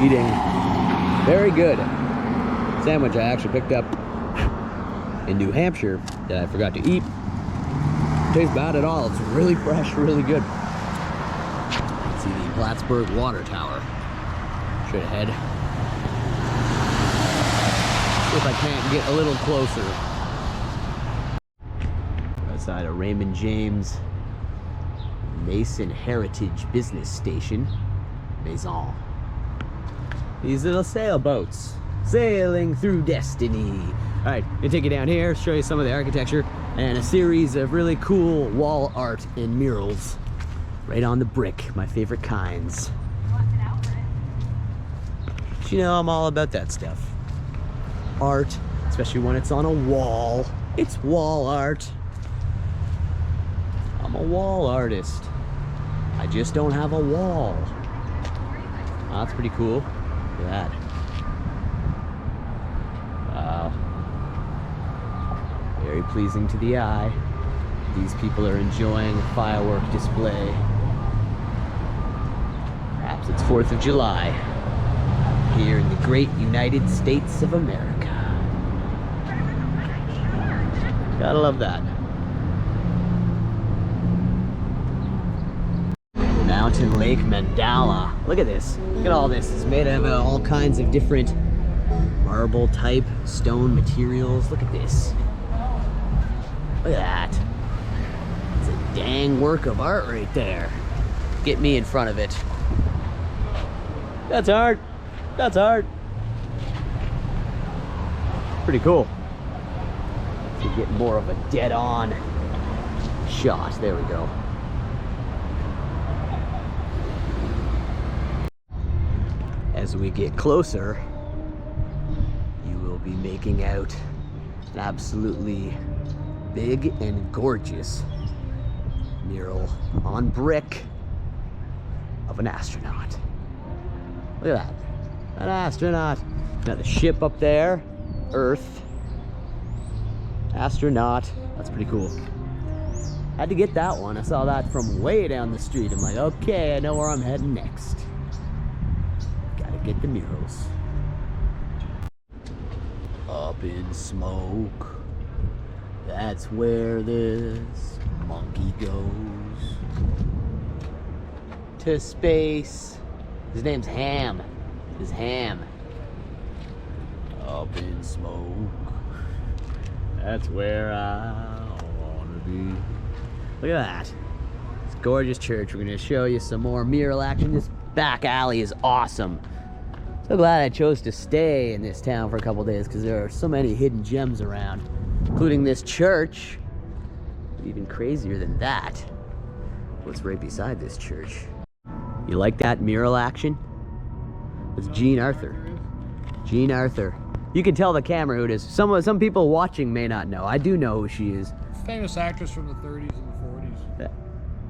eating very good sandwich I actually picked up in New Hampshire that I forgot to eat. Tastes bad at all. It's really fresh, really good. See the Plattsburgh water tower. Straight ahead. See if I can't get a little closer. Outside of Raymond James Mason Heritage Business Station. Maison. These little sailboats sailing through destiny. All right, I'm gonna take you down here, show you some of the architecture and a series of really cool wall art and murals right on the brick, my favorite kinds. But you know, I'm all about that stuff. Art, especially when it's on a wall. It's wall art. I'm a wall artist. I just don't have a wall. Oh, that's pretty cool. Look at that. Wow. Very pleasing to the eye. These people are enjoying a firework display. Perhaps it's 4th of July here in the great United States of America. Gotta love that. Mountain Lake Mandala. Look at this. Look at all this. It's made of all kinds of different marble type stone materials. Look at this. Look at that. It's a dang work of art right there. Get me in front of it. That's art. That's art. Pretty cool. To get more of a dead-on shot. There we go. As we get closer, you will be making out an absolutely big and gorgeous mural on brick of an astronaut. Look at that. An astronaut. Now the ship up there, Earth. Astronaut. That's pretty cool. Had to get that one. I saw that from way down the street. I'm like, okay, I know where I'm heading next. Get the murals. Up in smoke, that's where this monkey goes. To space. His name's Ham. His Ham. Up in smoke, that's where I wanna be. Look at that. It's a gorgeous church. We're gonna show you some more mural action. This back alley is awesome. So glad I chose to stay in this town for a couple days because there are so many hidden gems around, including this church. Even crazier than that, what's right beside this church? You like that mural action? It's Jean Arthur. Jean Arthur. You can tell the camera who it is. Some people watching may not know. I do know who she is. Famous actress from the 30s and the 40s. Yeah.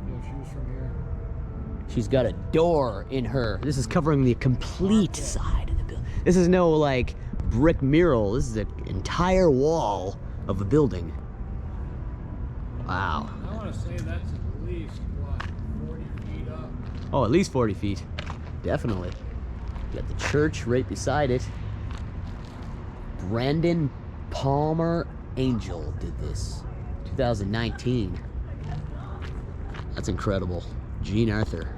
Yeah, she was from here. She's got a door in her. This is covering the complete side of the building. This is no like brick mural. This is an entire wall of a building. Wow. I want to say that's at least, what, 40 feet up? Oh, at least 40 feet. Definitely. You got the church right beside it. Brandon Palmer Angel did this. 2019. That's incredible. Jean Arthur.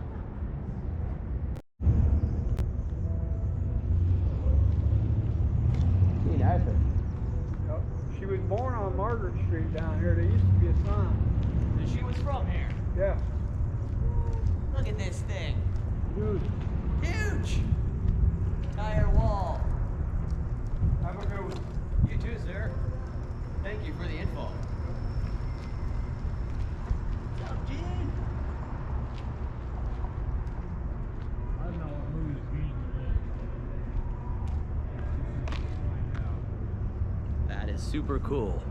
Jean Arthur. Yep. She was born on Margaret Street down here. There used to be a sign. And she was from here. Yeah. Look at this thing. Huge. Huge! Entire wall. Have a good one. You too, sir. Thank you for the info. What's up, Gene? I don't know what movie it's That is super cool.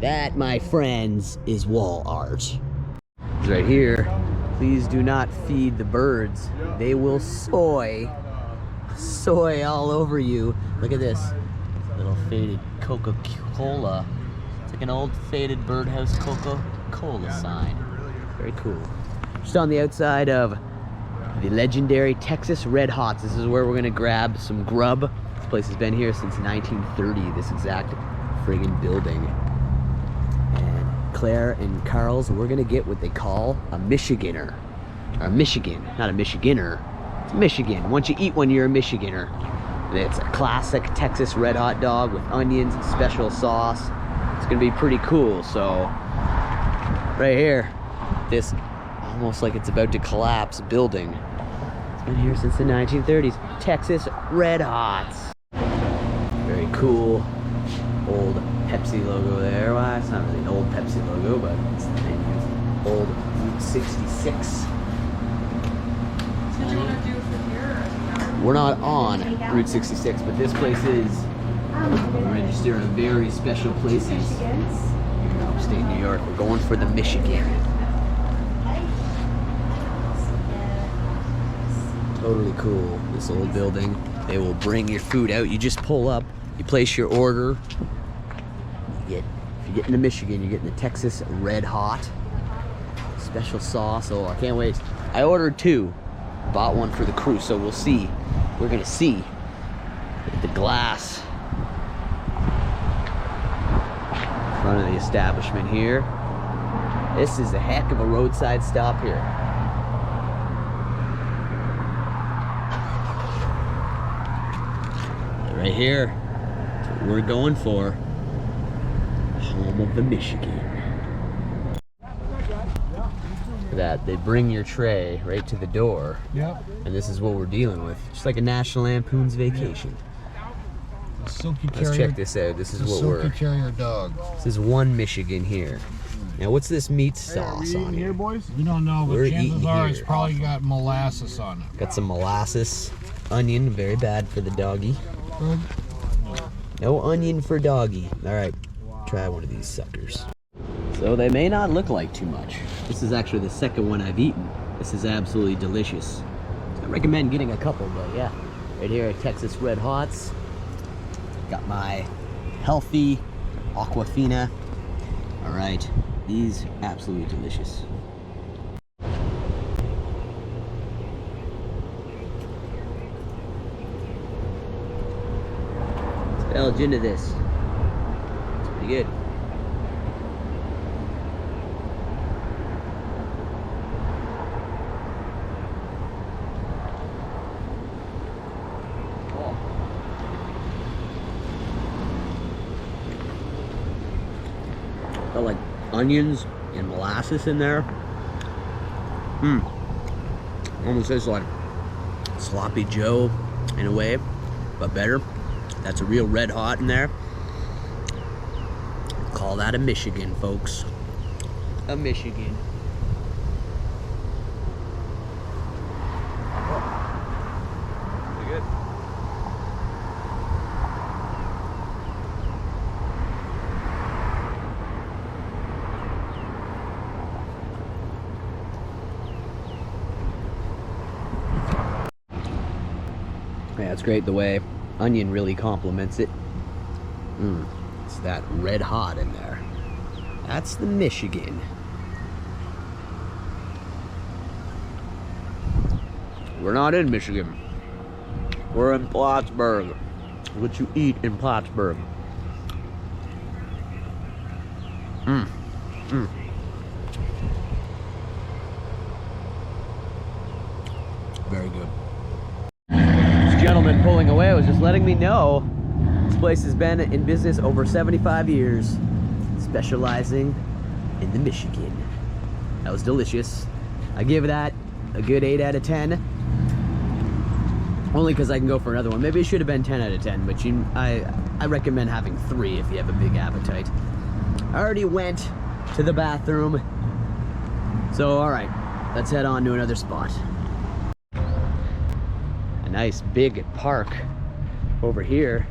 That, my friends, is wall art. Right here. Please do not feed the birds. They will soy all over you. Look at this little faded Coca-Cola. It's like an old faded birdhouse Coca-Cola sign. Very cool. Just on the outside of The legendary Texas Red Hots. This is where we're gonna grab some grub. This place has been here since 1930, this exact friggin' building. And Claire and Carl's, we're gonna get what they call a Michiganer. Or Michigan, not a Michiganer. It's Michigan. Once you eat one, you're a Michiganer. And it's a classic Texas Red Hot dog with onions and special sauce. It's gonna be pretty cool. So, right here, this almost like it's about to collapse building. It's been here since the 1930s. Texas Red Hots. Very cool. Old Pepsi logo there. Well, it's not really an old Pepsi logo, but it's the name of old Route 66. So do you want to do it from here or? We're not on Route 66, but this place is registered in very special places here in upstate New York. We're going for the Michigan. Totally cool, this old building. They will bring your food out. You just pull up, you place your order. If you're getting the Michigan, you're getting the Texas Red Hot. Special sauce, oh, I can't wait. I ordered 2, bought one for the crew, so we'll see. We're gonna see. Look at the glass. Front of the establishment here. This is a heck of a roadside stop here. Right here, that's what we're going for. Home of the Michigan. Look at that, they bring your tray right to the door. Yep. And this is what we're dealing with. Just like a National Lampoon's Vacation. A silky terrier. Let's check this out. This is what silky terrier dog. This is one Michigan here. Now what's this meat sauce on here? boys? We don't know, but We're chances eating are here. it's probably got molasses on it. Got some molasses, onion, very bad for the doggy. Good. No onion for doggy. All right, try one of these suckers. So they may not look like too much. This is actually the second one I've eaten. This is absolutely delicious. I recommend getting a couple, but yeah. Right here at Texas Red Hots. Got my healthy Aquafina. All right, these absolutely delicious. Spelled into this. It's pretty good. Got like onions and molasses in there. Almost tastes like Sloppy Joe in a way, but better. That's a real Red Hot in there. Call that a Michigan, folks. A Michigan. Pretty good. Yeah, it's great the way onion really complements it. It's that Red Hot in there. That's the Michigan. We're not in Michigan. We're in Plattsburgh. What you eat in Plattsburgh. Very good. This gentleman pulling away was just letting me know this place has been in business over 75 years, specializing in the Michigan. That was delicious. I give that a good 8 out of 10. Only because I can go for another one. Maybe it should have been 10 out of 10, but I recommend having 3 if you have a big appetite. I already went to the bathroom. So, all right, let's head on to another spot. A nice big park over here.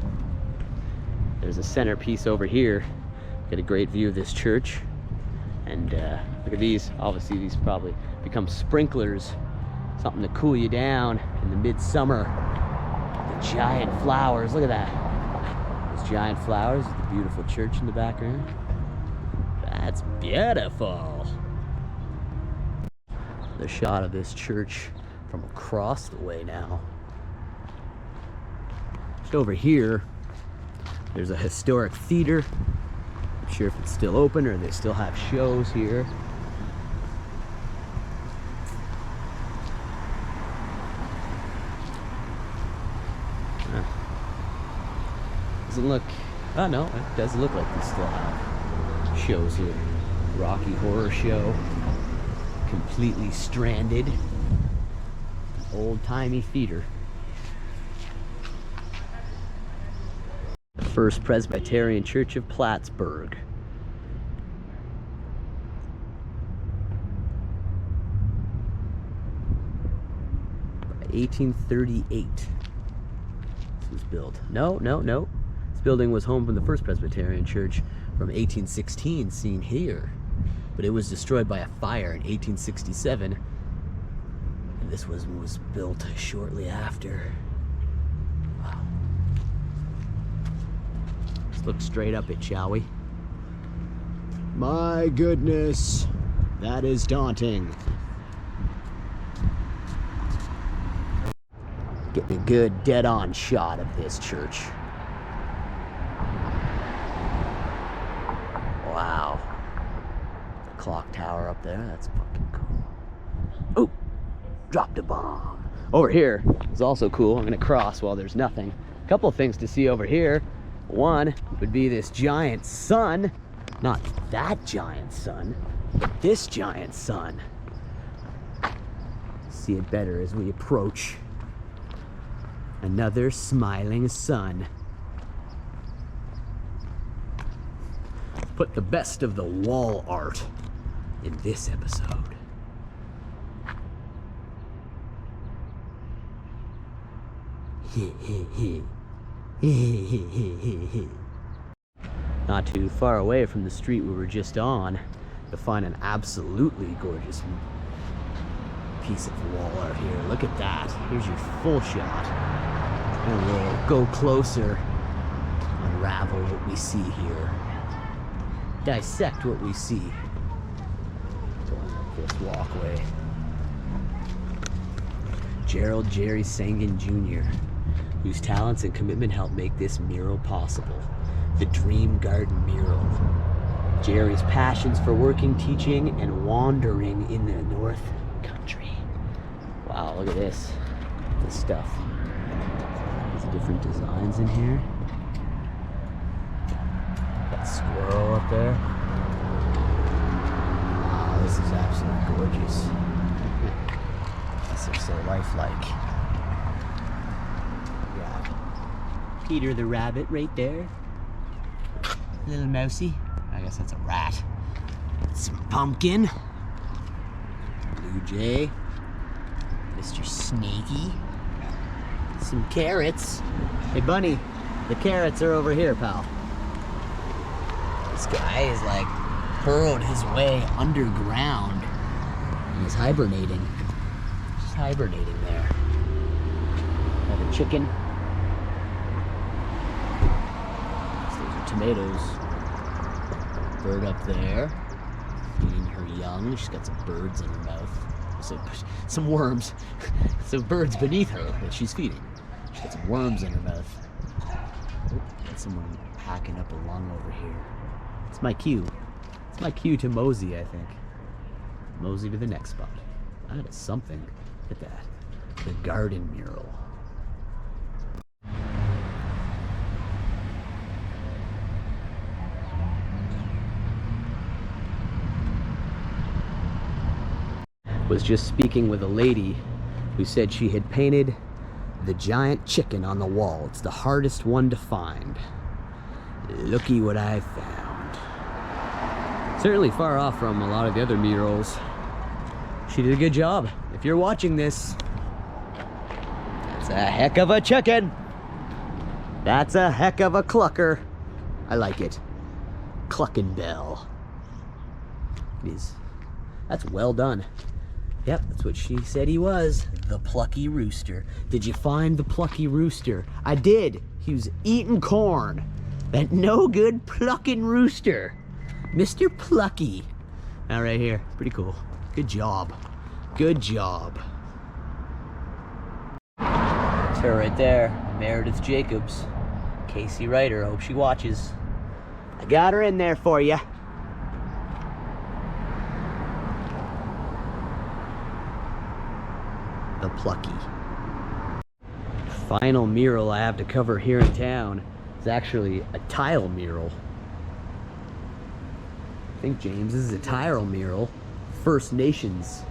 There's a centerpiece over here. Get a great view of this church. And look at these. Obviously, these probably become sprinklers. Something to cool you down in the midsummer. The giant flowers. Look at that. Those giant flowers. The beautiful church in the background. That's beautiful. The shot of this church from across the way now. Just over here, there's a historic theater. I'm sure if it's still open or they still have shows here. Doesn't look, oh no, it does look like they still have shows here. Rocky Horror Show, Completely Stranded, old-timey theater. The First Presbyterian Church of Plattsburgh. By 1838, this was built. No. This building was home from the First Presbyterian Church from 1816, seen here. But it was destroyed by a fire in 1867, and this was built shortly after. Wow. Let's look straight up it, shall we? My goodness, that is daunting. Getting a good dead-on shot of this church. Wow. Clock tower up there, that's fucking cool. Oh, dropped a bomb. Over here is also cool. I'm gonna cross while there's nothing. A couple of things to see over here. One would be this giant sun. Not that giant sun, but this giant sun. See it better as we approach. Another smiling sun. Put the best of the wall art in this episode. Not too far away from the street we were just on, you'll find an absolutely gorgeous piece of wall art here. Look at that. Here's your full shot. And we'll go closer, unravel what we see here. Dissect what we see. Going up this walkway. Gerald Jerry Sangen Jr., whose talents and commitment helped make this mural possible. The Dream Garden Mural. Jerry's passions for working, teaching, and wandering in the North Country. Wow, look at this. This stuff. There's different designs in here. Got a squirrel up there. Wow, this is absolutely gorgeous. These are so lifelike. Yeah. Peter the rabbit right there. Little mousey. I guess that's a rat. Some pumpkin. Blue jay. Mr. Snaky. Some carrots. Hey bunny, the carrots are over here, pal. This guy is like burrowed his way underground and he's hibernating. Just hibernating there. Another chicken. Those are tomatoes. Bird up there, feeding her young. She's got some birds in her mouth. Some worms. Some birds beneath her that she's feeding. She's got some worms in her mouth. Oh, got someone hacking up a lung over here. It's my cue. It's my cue to mosey, I think. Mosey to the next spot. That is something. Look at that. The Garden Mural. Was just speaking with a lady who said she had painted the giant chicken on the wall. It's the hardest one to find. Looky what I found. Certainly far off from a lot of the other murals. She did a good job. If you're watching this, that's a heck of a chicken. That's a heck of a clucker. I like it. Cluckin' bell. It is. That's well done. Yep, that's what she said he was. The plucky rooster. Did you find the plucky rooster? I did. He was eating corn. That no good plucking rooster. Mr. Plucky. Now right here. Pretty cool. Good job. Good job. her right there, Meredith Jacobs. Casey Ryder, hope she watches. I got her in there for you. The Plucky. Final mural I have to cover here in town is actually a tile mural. I think, James, this is a tile mural. First Nations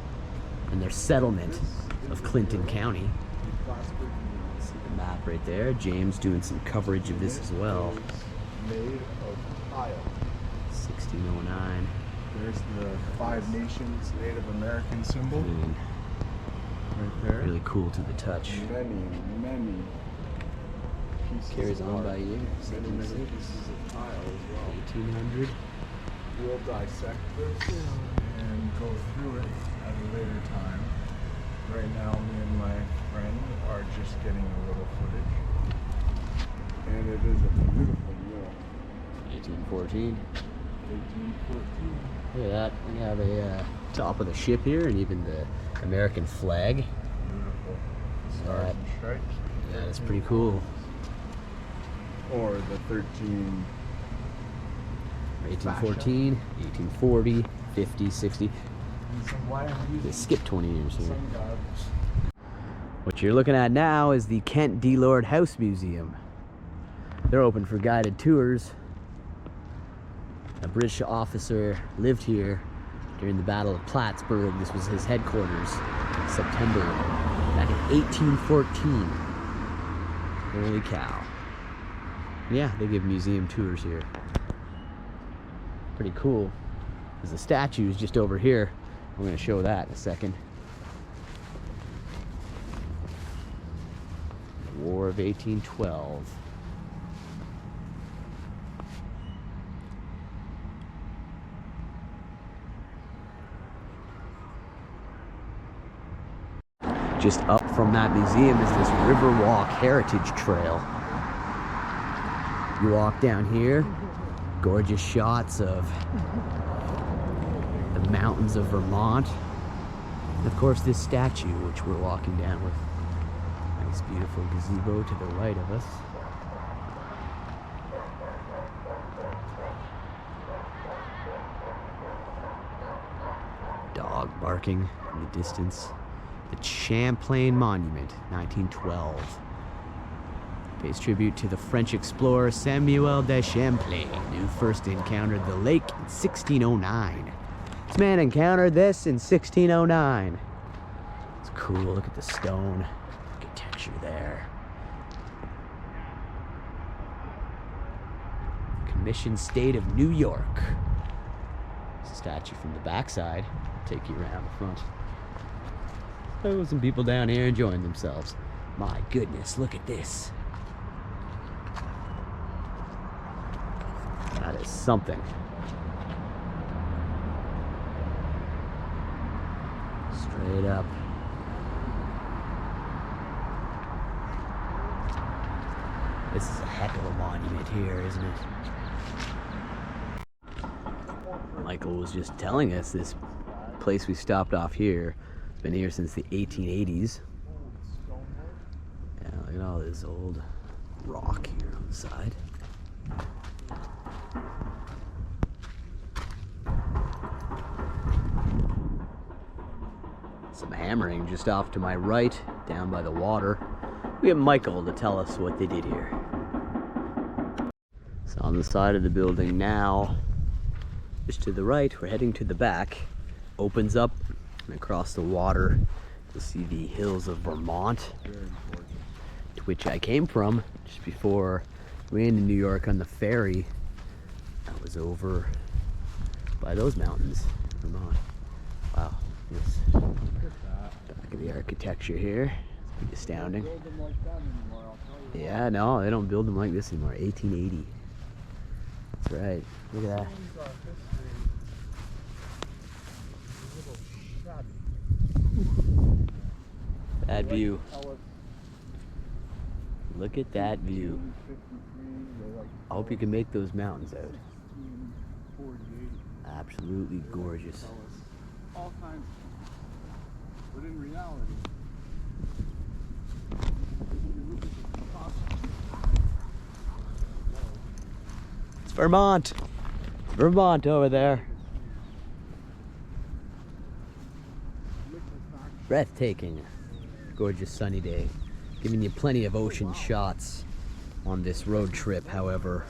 and their settlement of Clinton County. See the map right there. James doing some coverage of this as well. Made of tile. 1609. There's the Five Nations Native American symbol. Right there. Really cool to the touch. Many pieces. Carries of on art. by year. Many pieces of tile as well. 1800. We'll dissect this and go through it at a later time. Right now, me and my friend are just getting a little footage. And it is a beautiful mural. 1814. 1814. Look at that. We have a top of the ship here and even the American flag. Beautiful. Stars and stripes. Yeah, that's pretty cool. Or the 13. 1814, 1840, 50, 60. They skipped 20 years here. What you're looking at now is the Kent D. Lord House Museum. They're open for guided tours. A British officer lived here during the Battle of Plattsburgh. This was his headquarters, September, back in 1814. Holy cow. Yeah, they give museum tours here. Pretty cool. There's a statue is just over here. I'm going to show that in a second. War of 1812. Just up from that museum is this Riverwalk Heritage Trail. You walk down here, gorgeous shots of the mountains of Vermont. And of course this statue, which we're walking down with. Nice beautiful gazebo to the right of us. Dog barking in the distance. The Champlain Monument, 1912. Pays tribute to the French explorer Samuel de Champlain, who first encountered the lake in 1609. This man encountered this in 1609. It's cool, look at the stone architecture there. Commission State of New York. It's a statue from the backside. Take you around the front. Oh, some people down here enjoying themselves. My goodness, look at this. That is something. Straight up. This is a heck of a monument here, isn't it? Michael was just telling us this place we stopped off here. It's been here since the 1880s. Yeah, look at all this old rock here on the side. Some hammering just off to my right, down by the water. We have Michael to tell us what they did here. So on the side of the building now, just to the right, we're heading to the back. Opens up and across the water, you'll see the hills of Vermont, to which I came from just before we went to New York on the ferry. That was over by those mountains, Vermont. Wow, this back of the architecture here, it's pretty astounding. Yeah, no, they don't build them like this anymore. 1880. That's right. Look at that. That view. Look at that view. I hope you can make those mountains out. Absolutely gorgeous. All kinds of, but in reality, if you Vermont. Vermont over there. Breathtaking. Gorgeous sunny day. Giving you plenty of ocean shots on this road trip, however.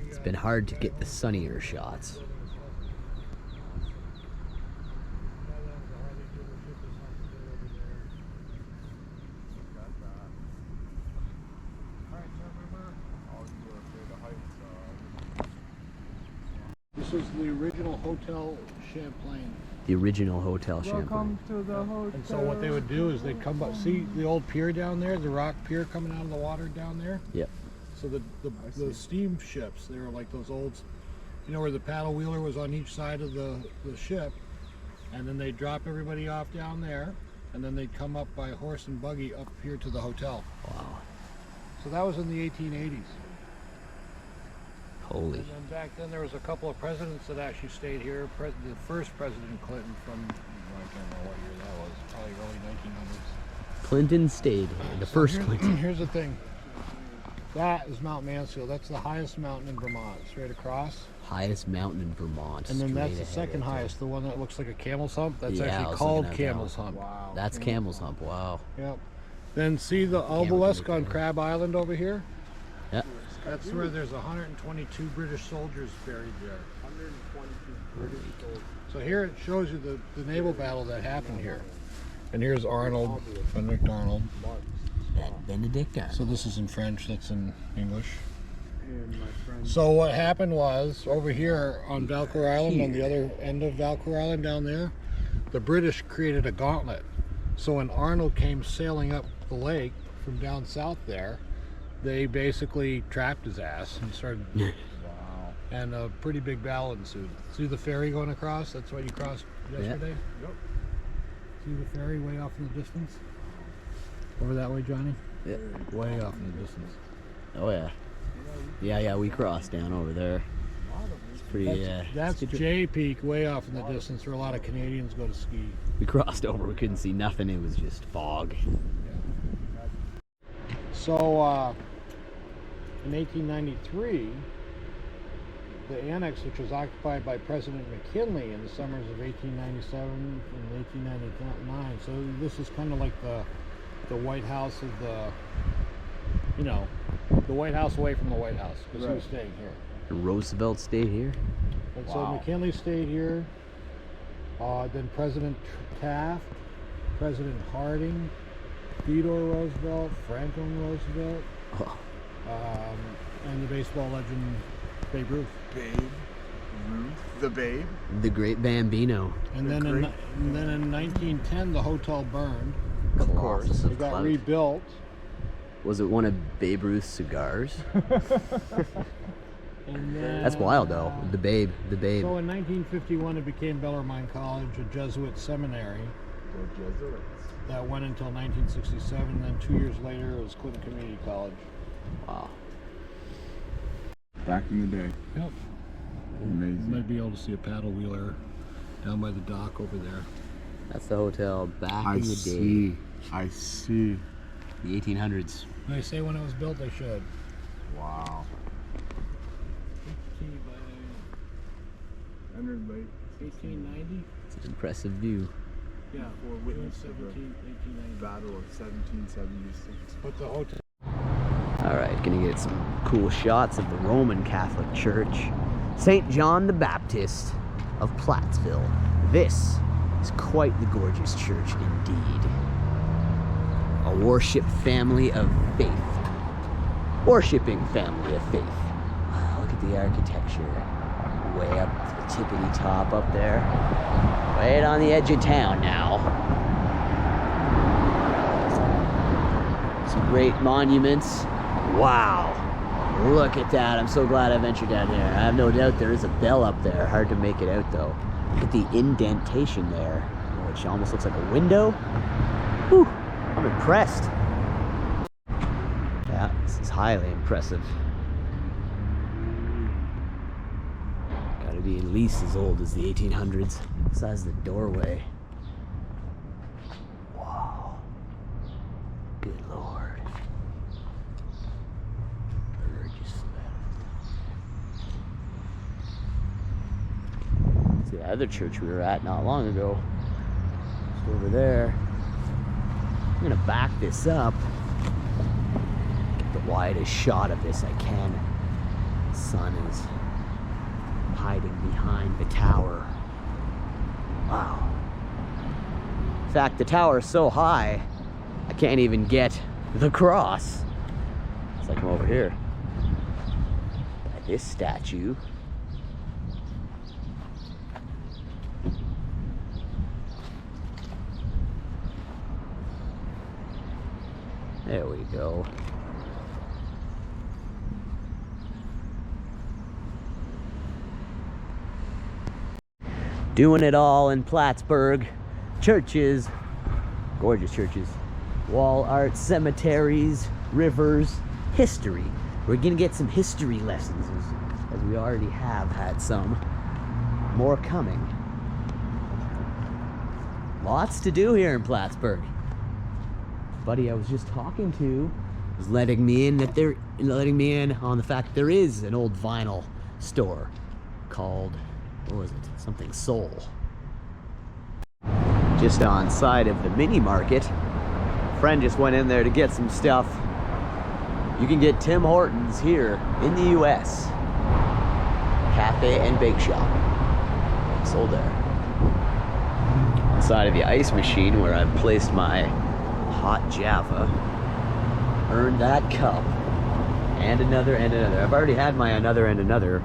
It's been hard to get the sunnier shots. This is the original Hotel Champlain. The original Hotel Champlain. Welcome to the hotel. And so what they would do is they'd come up, see the old pier down there, the rock pier coming out of the water down there? Yep. So the steamships, they were like those old, you know, where the paddle wheeler was on each side of the ship, and then they'd drop everybody off down there, and then they'd come up by horse and buggy up here to the hotel. Wow. So that was in the 1880s. Holy. And then back then there was a couple of presidents that actually stayed here. The first President Clinton from, I can't remember what year that was, probably early 1900s. Clinton stayed here, the first Clinton. Here's the thing. That is Mount Mansfield. That's the highest mountain in Vermont, straight across. Highest mountain in Vermont. And then that's straight the second ahead. highest, the one that looks like a camel's hump. That's Yeah, I actually was called looking at that Camel's one. Hump. Wow. That's Camel's Hump, wow. Yep. Then see the make obelisk on that. Crab Island over here? Yep. That's where there's 122 British soldiers buried there. 122 British soldiers. So here it shows you the naval battle that happened here. And here's Arnold, Benedict Arnold. That Benedict. So this is in French, that's in English. And my friend. So what happened was, over here on Valcour Island, on the other end of Valcour Island down there, the British created a gauntlet. So when Arnold came sailing up the lake from down south there, they basically trapped his ass and started, Wow. and a pretty big battle ensued. See the ferry going across? That's what you crossed yesterday? Yep. See the ferry way off in the distance? Over that way, Johnny? Yeah. Way off in the distance. Oh yeah. Yeah, we crossed down over there. It's pretty, That's it's good. Jay Peak, way off in the distance, where a lot of Canadians go to ski. We crossed over, we couldn't see nothing, it was just fog. So, in 1893, the annex, which was occupied by President McKinley in the summers of 1897 and 1899, so this is kind of like the White House of the, you know, the White House away from the White House, because he was staying here. Roosevelt stayed here? And so McKinley stayed here, then President Taft, President Harding, Theodore Roosevelt, Franklin Roosevelt, Oh. and the baseball legend Babe Ruth. Babe Ruth, the Babe. The Great Bambino. And then in 1910, the hotel burned. Of course. It got rebuilt. Was it one of Babe Ruth's cigars? And then, That's wild though. The Babe. So in 1951, it became Bellarmine College, a Jesuit seminary The Jesuits. that went until 1967. And then 2 years later, it was Clinton Community College. Wow. Back in the day. Yep. You Amazing. might be able to see a paddle wheeler down by the dock over there. That's the hotel back I in the see. day. I see. The 1800s. When I say when it was built, I should. Wow. 18 by Entered late 1890? It's an impressive view. Yeah, for witness of the 1890. Battle of 1776. But the hotel. Alright, gonna get some cool shots of the Roman Catholic Church. St. John the Baptist of Plattsville. This is quite the gorgeous church indeed. A worship family of faith. Worshipping family of faith. Wow, look at the architecture. Way up to the tippity top up there. Right on the edge of town now. Some great monuments. Wow. Look at that. I'm so glad I ventured down here. I have no doubt there is a bell up there. Hard to make it out though. Look at the indentation there, which almost looks like a window. Whew. I'm impressed. Yeah, this is highly impressive. Gotta be at least as old as the 1800s. Besides the doorway. Wow. Good Lord. Gorgeous. other church we were at not long ago. Just over there. I'm gonna back this up. Get the widest shot of this I can. The sun is hiding behind the tower. Wow. In fact, the tower is so high, I can't even get the cross. It's like I'm over here by this statue. There we go. Doing it all in Plattsburgh. Churches, gorgeous churches, wall art, cemeteries, rivers, history. We're gonna get some history lessons as we already have had some. More coming. Lots to do here in Plattsburgh. Buddy I was just talking to was letting me in on the fact there is an old vinyl store called, what was it? Something Soul. Just on side of the mini market. A friend just went in there to get some stuff. You can get Tim Hortons here in the US. Cafe and bake shop. Sold there. On the side of the ice machine where I've placed my hot Java. Earned that cup. And another and another. I've already had my another and another.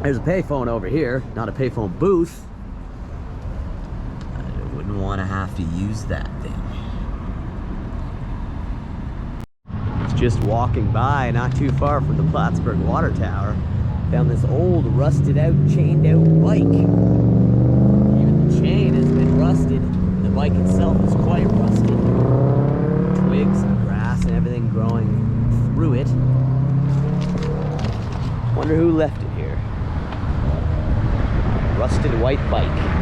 There's a payphone over here, not a payphone booth. I wouldn't want to have to use that thing. It's just walking by, not too far from the Plattsburgh water tower. Found this old, rusted out, chained out bike. Even the chain has been rusted. The bike itself is quite rusted. Twigs and grass and everything growing through it. Wonder who left it here. Rusted white bike.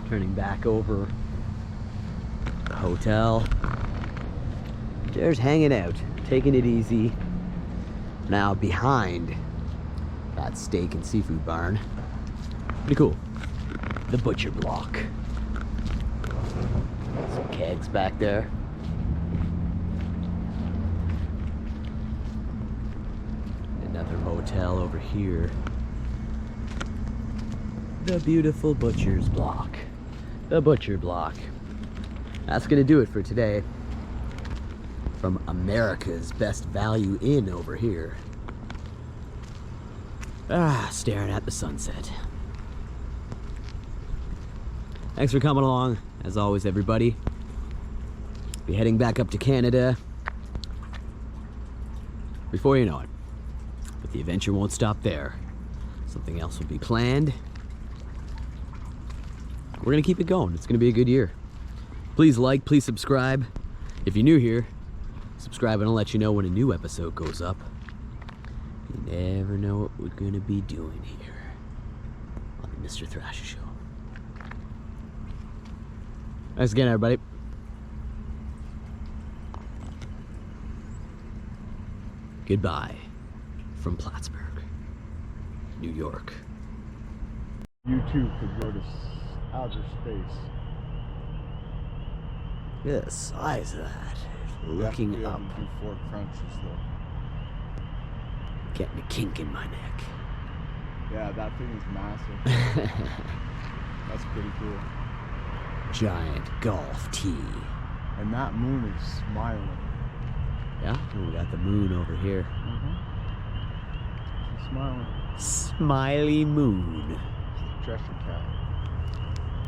Turning back over the hotel. There's hanging out, taking it easy. Now behind that steak and seafood barn. Pretty cool. The butcher block. Some kegs back there. Another motel over here. The beautiful butcher's block. The butcher block. That's gonna do it for today. From America's Best Value Inn over here. Staring at the sunset. Thanks for coming along, as always, everybody. Be heading back up to Canada before you know it. But the adventure won't stop there. Something else will be planned. We're gonna keep it going. It's gonna be a good year. Please like, please subscribe. If you're new here, subscribe and I'll let you know when a new episode goes up. You never know what we're gonna be doing here on the Mr. Thrasha Show. Thanks again, everybody. Goodbye from Plattsburgh, New York. YouTube could go to outer space. Look at the size of that. Looking You have up. to do 4 crunches though. Getting a kink in my neck. Yeah, that thing is massive. That's pretty cool. giant golf tee. And that moon is smiling. Yeah, and we got the moon over here. She's smiling. Smiley moon. Cheshire cat.